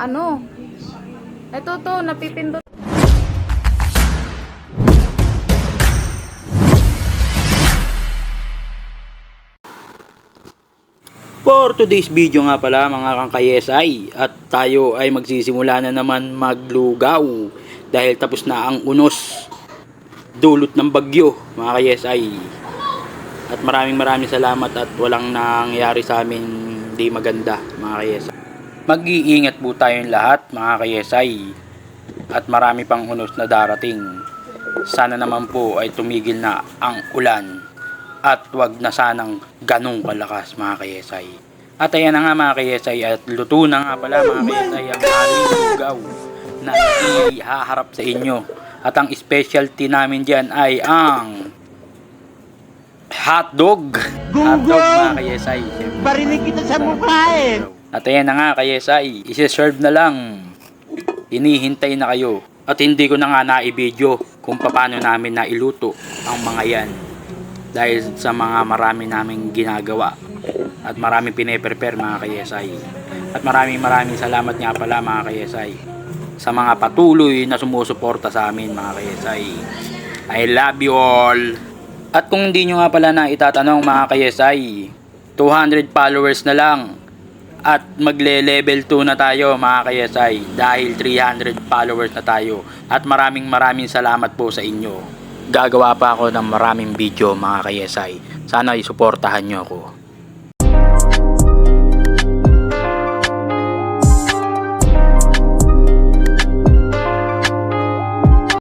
ano. Ito to, napipindot. For today's video nga pala mga kangkayesay, at tayo ay magsisimula na naman maglugaw dahil tapos na ang unos dulot ng bagyo mga kayesay. At maraming salamat at walang nangyari sa amin di maganda mga kayesay. Mag-iingat po tayong lahat mga kayesay at marami pang unos na darating. Sana naman po ay tumigil na ang ulan at wag na sanang ganong kalakas mga kayesay. At ayan na nga mga kayesay, at luto na nga pala mga kayesay ang aming lugaw na ihaharap sa inyo. At ang specialty namin dyan ay ang hotdog. Hotdog mga kayesay. Barinig kita sa mukha eh. At ayan na nga kayesay, isi-serve na lang. Hinihintay na kayo. At hindi ko na nga na-i-video kung paano namin nailuto ang mga yan. Dahil sa mga marami naming ginagawa at maraming pine-prepare mga kayesay. At maraming salamat nga pala mga kayesay sa mga patuloy na sumusuporta sa amin mga kayesay. I love you all. At kung hindi nyo nga pala na itatanong mga kayesay, 200 followers na lang at magle-level 2 na tayo mga kayesay dahil 300 followers na tayo. At maraming salamat po sa inyo. Gagawa pa ako ng maraming video mga kayesay. Sana isuportahan nyo ako.